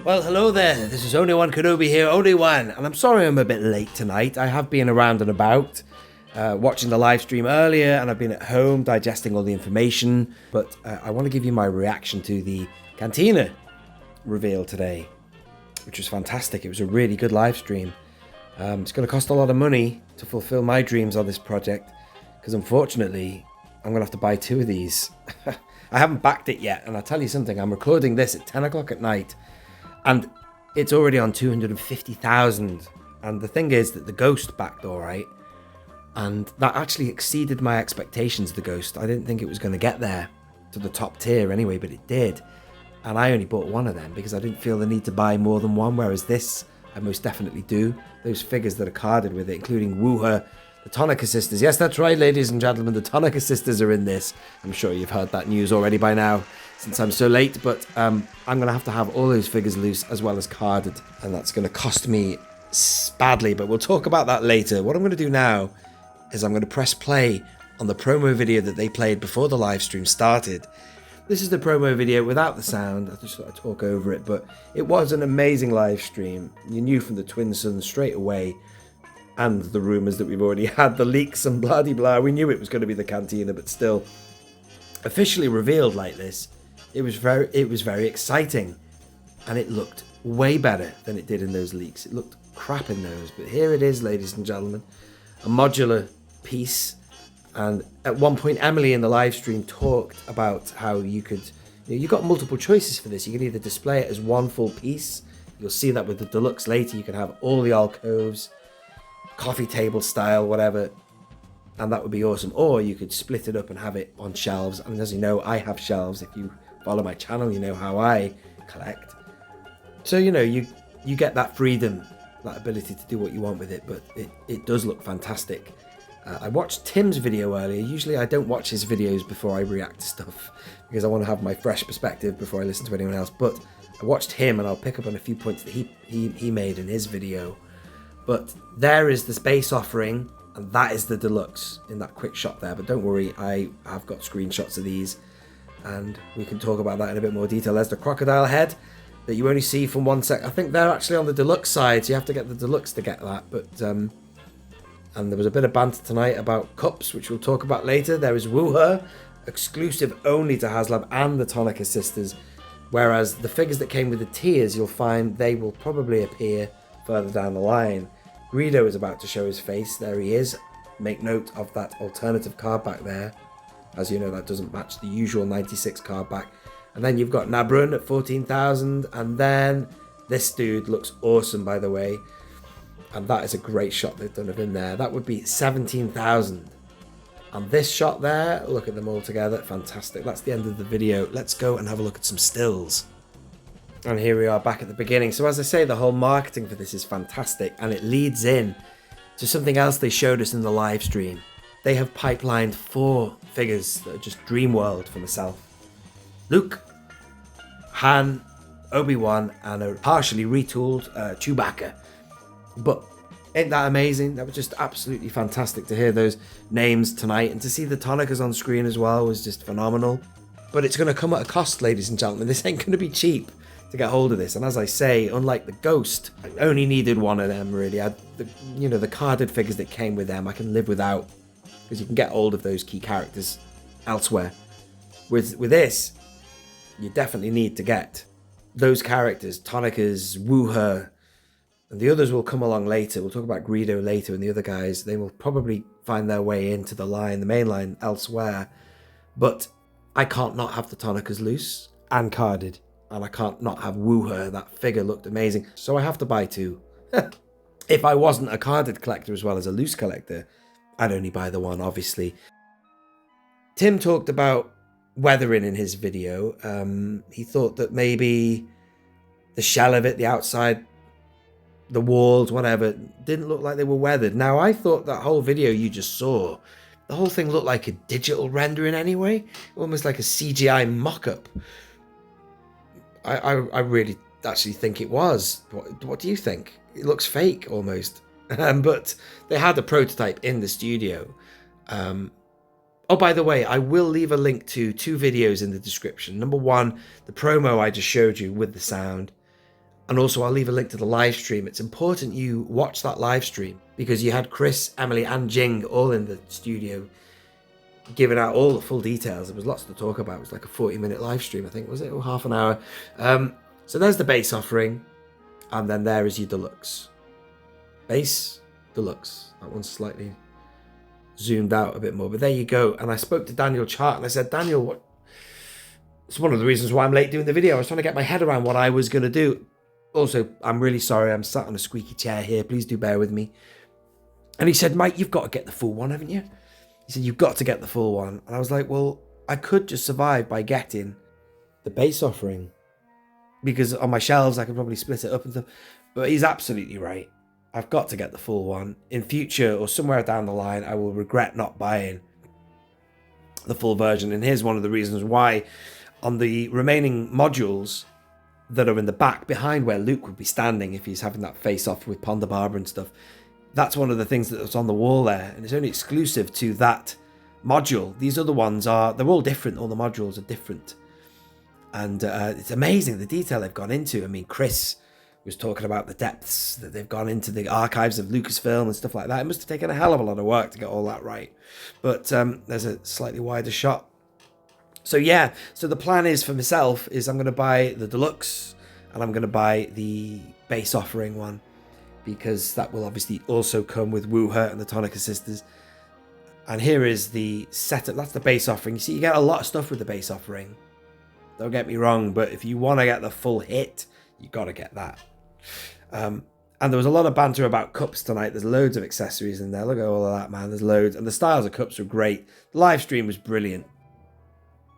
Well, hello there. This is Only One Kenobi here, Only One. And I'm sorry I'm a bit late tonight. I have been around and about, watching the live stream earlier, and I've been at home digesting all the information. But I want to give you my reaction to the Cantina reveal today, which was fantastic. It was a really good live stream. It's going to cost a lot of money to fulfill my dreams on this project, because unfortunately, I'm going to have to buy 2 of these. I haven't backed it yet, and I'll tell you something, I'm recording this at 10 o'clock at night, and it's already on 250,000. And the thing is that the Ghost backed all right, and that actually exceeded my expectations, the Ghost. I didn't think it was going to get there to the top tier anyway, but it did. And I only bought 1 of them because I didn't feel the need to buy more than 1, whereas this, I most definitely do. Those figures that are carded with it, including Wooher, the Tonica sisters. Yes, that's right, ladies and gentlemen, the Tonica sisters are in this. I'm sure you've heard that news already by now, since I'm so late, but I'm going to have all those figures loose as well as carded, and that's going to cost me badly, but we'll talk about that later. What I'm going to do now is I'm going to press play on the promo video that they played before the live stream started. This is the promo video without the sound. I just thought I'd talk over it, but it was an amazing live stream. You knew from the Twin Suns straight away, and the rumours that we've already had, the leaks and blah-de-blah. We knew it was going to be the Cantina, but still, officially revealed like this, it was very exciting, and it looked way better than it did in those leaks. It looked crap in those, but here it is, ladies and gentlemen, a modular piece. And at one point, Emily in the live stream talked about how you could, you got multiple choices for this. You can either display it as 1 full piece. You'll see that with the Deluxe later. You can have all the alcoves, coffee table style, whatever, and that would be awesome. Or you could split it up and have it on shelves. And as you know, I have shelves. If you follow my channel, you know how I collect. So, you get that freedom, that ability to do what you want with it, but it does look fantastic. I watched Tim's video earlier. Usually I don't watch his videos before I react to stuff, because I want to have my fresh perspective before I listen to anyone else. But I watched him, and I'll pick up on a few points that he made in his video. But there is the space offering, and that is the Deluxe in that quick shot there. But don't worry, I have got screenshots of these, and we can talk about that in a bit more detail. There's the crocodile head that you only see from 1 sec. I think they're actually on the Deluxe side, so you have to get the Deluxe to get that. But and there was a bit of banter tonight about cups, which we'll talk about later. There is Wooher, exclusive only to HASLAB and the Tonica sisters, whereas the figures that came with the tiers, you'll find they will probably appear further down the line. Greedo is about to show his face. There he is. Make note of that alternative card back there. As you know, that doesn't match the usual 96 card back. And then you've got Nabrun at 14,000, and then this dude looks awesome, by the way. And that is a great shot they've done of him there. That would be 17,000. And this shot there, look at them all together. Fantastic. That's the end of the video. Let's go and have a look at some stills. And here we are back at the beginning. So as I say, the whole marketing for this is fantastic. And it leads in to something else they showed us in the live stream. They have pipelined 4 figures that are just dream world for myself. Luke, Han, Obi-Wan, and a partially retooled Chewbacca. But ain't that amazing? That was just absolutely fantastic to hear those names tonight, and to see the Tonicas on screen as well was just phenomenal. But it's going to come at a cost, ladies and gentlemen. This ain't going to be cheap to get hold of this. And as I say, unlike the Ghost, I only needed 1 of them really. The carded figures that came with them I can live without, because you can get hold of those key characters elsewhere. With this, you definitely need to get those characters, Tonicas, Wooher, and the others will come along later. We'll talk about Greedo later, and the other guys, they will probably find their way into the line, the main line elsewhere. But I can't not have the Tonicas loose and carded, and I can't not have Wooher. That figure looked amazing, so I have to buy 2. If I wasn't a carded collector as well as a loose collector, I'd only buy the 1, obviously. Tim talked about weathering in his video. He thought that maybe the shell of it, the outside, the walls, whatever, didn't look like they were weathered. Now, I thought that whole video you just saw, the whole thing looked like a digital rendering anyway, almost like a CGI mock-up. I really actually think it was. What do you think? It looks fake almost. But they had a prototype in the studio. Oh, by the way, I will leave a link to 2 videos in the description. Number 1, the promo I just showed you with the sound. And also I'll leave a link to the live stream. It's important you watch that live stream because you had Chris, Emily and Jing all in the studio giving out all the full details. There was lots to talk about. It was like a 40-minute live stream, I think, was it? Or half an hour. So there's the base offering. And then there is your deluxe. Base, deluxe. That one's slightly zoomed out a bit more. But there you go. And I spoke to Daniel Chart and I said, Daniel, what? It's one of the reasons why I'm late doing the video. I was trying to get my head around what I was going to do. Also, I'm really sorry. I'm sat on a squeaky chair here. Please do bear with me. And he said, Mike, you've got to get the full one, haven't you? He said, you've got to get the full one. And I was like, well, I could just survive by getting the base offering. Because on my shelves, I could probably split it up and stuff. But he's absolutely right. I've got to get the full one. In future or somewhere down the line, I will regret not buying the full version. And here's one of the reasons why. On the remaining modules that are in the back behind where Luke would be standing if he's having that face-off with Ponda Barbara and stuff, that's one of the things that's on the wall there. And it's only exclusive to that module. These other ones they're all different. All the modules are different. And it's amazing the detail they've gone into. I mean, Chris was talking about the depths that they've gone into the archives of Lucasfilm and stuff like that. It must have taken a hell of a lot of work to get all that right. But there's a slightly wider shot. So yeah, so the plan is for myself is I'm going to buy the deluxe and I'm going to buy the base offering one because that will obviously also come with Woo Her and the Tonica Sisters. And here is the setup. That's the base offering. You see, you get a lot of stuff with the base offering. Don't get me wrong, but if you want to get the full hit, you got to get that. And there was a lot of banter about cups tonight. There's loads of accessories in there. Look at all of that, man. There's loads. And the styles of cups were great. The live stream was brilliant.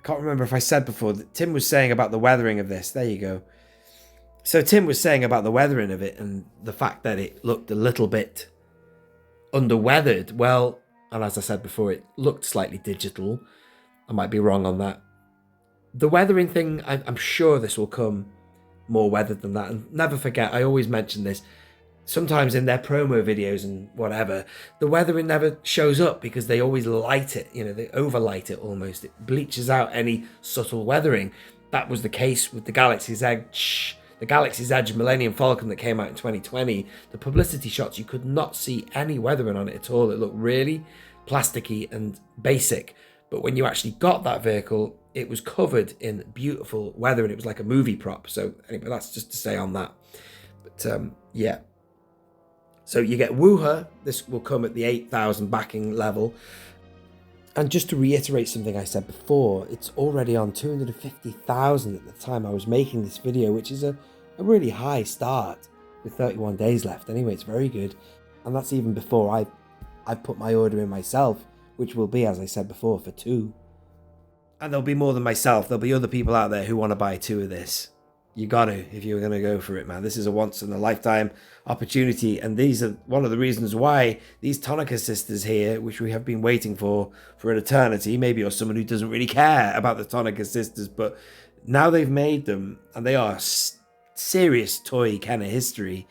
Can't remember if I said before that Tim was saying about the weathering of this. There you go. So Tim was saying about the weathering of it and the fact that it looked a little bit underweathered. Well, and as I said before, it looked slightly digital. I might be wrong on that. The weathering thing, I'm sure this will come more weathered than that. And never forget, I always mention this. Sometimes in their promo videos and whatever, the weathering never shows up because they always light it. You know, they overlight it almost. It bleaches out any subtle weathering. That was the case with the Galaxy's Edge. The Galaxy's Edge Millennium Falcon that came out in 2020. The publicity shots, you could not see any weathering on it at all. It looked really plasticky and basic. But when you actually got that vehicle, it was covered in beautiful weathering. It was like a movie prop. So anyway, that's just to say on that. But yeah. So you get Woo Her. This will come at the 8,000 backing level. And just to reiterate something I said before, it's already on 250,000 at the time I was making this video, which is a really high start with 31 days left. Anyway, it's very good. And that's even before I put my order in myself, which will be, as I said before, for 2. And there'll be more than myself. There'll be other people out there who want to buy 2 of this. You got to, if you're going to go for it, man. This is a once-in-a-lifetime opportunity. And these are one of the reasons why these Tonica Sisters here, which we have been waiting for an eternity, maybe you're someone who doesn't really care about the Tonica Sisters, but now they've made them, and they are serious toy kind of history.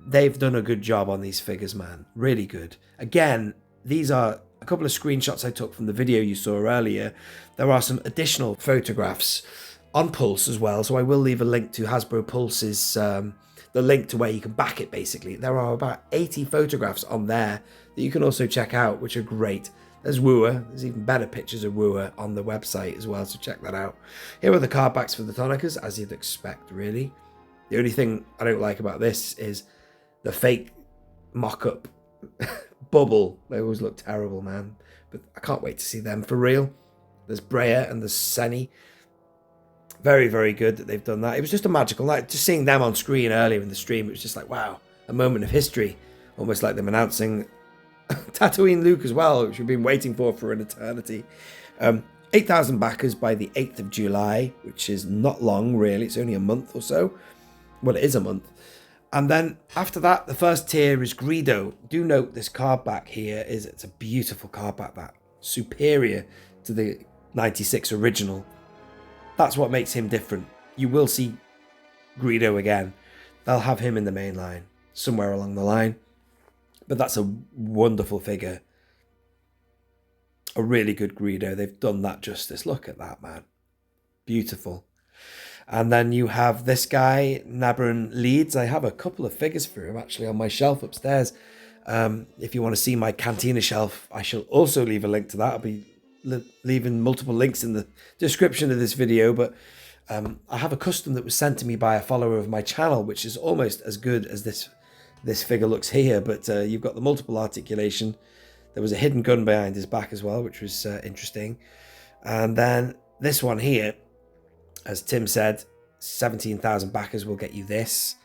They've done a good job on these figures, man. Really good. Again, these are a couple of screenshots I took from the video you saw earlier. There are some additional photographs on Pulse as well, so I will leave a link to Hasbro Pulse's, the link to where you can back it basically. There are about 80 photographs on there that you can also check out, which are great. There's Wooer, there's even better pictures of Wooer on the website as well, so check that out. Here are the card backs for the Tonicas, as you'd expect really. The only thing I don't like about this is the fake mock-up bubble. They always look terrible, man. But I can't wait to see them for real. There's Breya and there's Senny. Very, very good that they've done that. It was just a magical night. Just seeing them on screen earlier in the stream, it was just like, wow, a moment of history. Almost like them announcing Tatooine Luke as well, which we've been waiting for an eternity. 8,000 backers by the 8th of July, which is not long, really. It's only a month or so. Well, it is a month. And then after that, the first tier is Greedo. Do note this card back here it's a beautiful card back, that superior to the 96 original. That's what makes him different. You will see Greedo again. They'll have him in the main line, somewhere along the line. But that's a wonderful figure. A really good Greedo. They've done that justice. Look at that, man. Beautiful. And then you have this guy, Nabran Leeds. I have a couple of figures for him actually on my shelf upstairs. If you want to see my Cantina shelf, I shall also leave a link to that. I'll be leaving multiple links in the description of this video. But I have a custom that was sent to me by a follower of my channel, which is almost as good as this figure looks here. But you've got the multiple articulation. There was a hidden gun behind his back as well, which was interesting. And then this one here, as Tim said, 17,000 backers will get you this,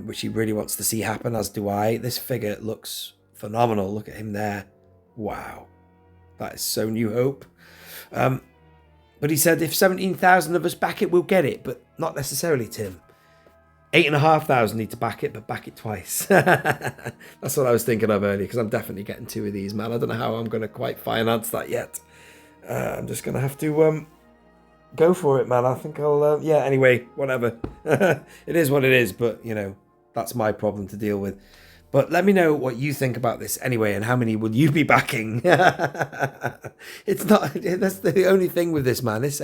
which he really wants to see happen, as do I. This figure looks phenomenal. Look at him there. Wow. That is so New Hope. But he said if 17,000 of us back it, we'll get it. But not necessarily, Tim. 8,500 need to back it, but back it twice. That's what I was thinking of earlier, because I'm definitely getting 2 of these, man. I don't know how I'm going to quite finance that yet. I'm just going to have to go for it, man. I think I'll... yeah, anyway, whatever. It is what it is, but, you know, that's my problem to deal with. But let me know what you think about this anyway, and how many will you be backing? It's not... That's the only thing with this, man. This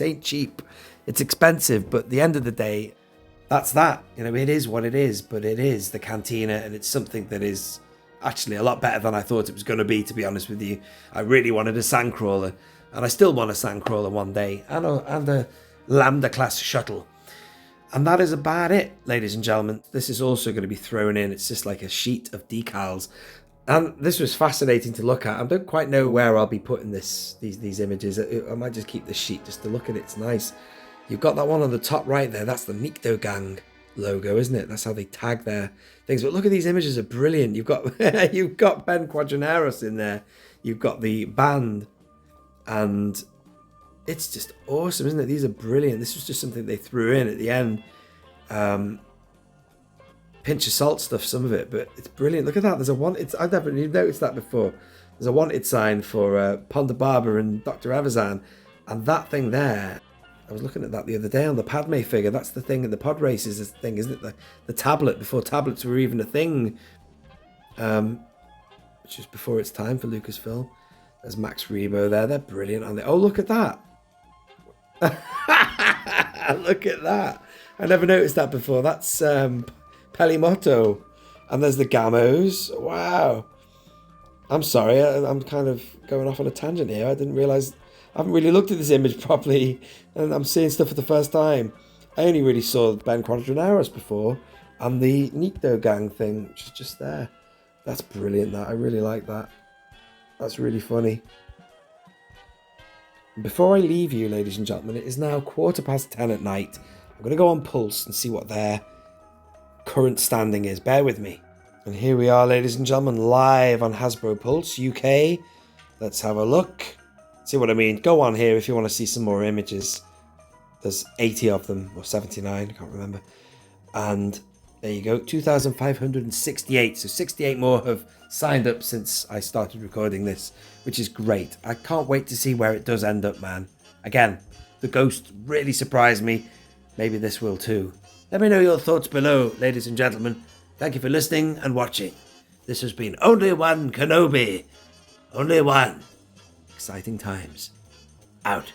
ain't cheap. It's expensive, but at the end of the day... That's that. You know, it is what it is, but it is the Cantina, and it's something that is actually a lot better than I thought it was going to be, to be honest with you. I really wanted a Sandcrawler, and I still want a Sandcrawler one day, and a Lambda class shuttle. And that is about it, ladies and gentlemen. This is also going to be thrown in. It's just like a sheet of decals. And this was fascinating to look at. I don't quite know where I'll be putting these images. I might just keep this sheet just to look at it. It's nice. You've got that one on the top right there. That's the Nikto Gang logo, isn't it? That's how they tag their things. But look at these images, are brilliant. You've got you've got Ben Quadranaros in there. You've got the band, and it's just awesome, isn't it? These are brilliant. This was just something they threw in at the end. Pinch of salt stuff, some of it, but it's brilliant. Look at that. There's a one. I've never even noticed that before. There's a wanted sign for Ponda Barber and Dr. Evazan, and that thing there. I was looking at that the other day on the Padme figure. That's the thing in the pod races, is the thing, isn't it? The tablet, before tablets were even a thing. Which is before its time for Lucasfilm. There's Max Rebo there. They're brilliant, aren't they? Oh, look at that. Look at that. I never noticed that before. That's Pelimoto. And there's the Gamos. Wow. I'm sorry. I'm kind of going off on a tangent here. I didn't realise... I haven't really looked at this image properly, and I'm seeing stuff for the first time. I only really saw Ben Quadranaros before, and the Nikto Gang thing, which is just there. That's brilliant, that. I really like that. That's really funny. Before I leave you, ladies and gentlemen, it is now 10:15 at night. I'm going to go on Pulse and see what their current standing is. Bear with me. And here we are, ladies and gentlemen, live on Hasbro Pulse UK. Let's have a look. See what I mean? Go on here if you want to see some more images. There's 80 of them, or 79, I can't remember. And there you go, 2,568. So 68 more have signed up since I started recording this, which is great. I can't wait to see where it does end up, man. Again, the Ghost really surprised me. Maybe this will too. Let me know your thoughts below, ladies and gentlemen. Thank you for listening and watching. This has been Only One Kenobi. Only one. Exciting times. Out.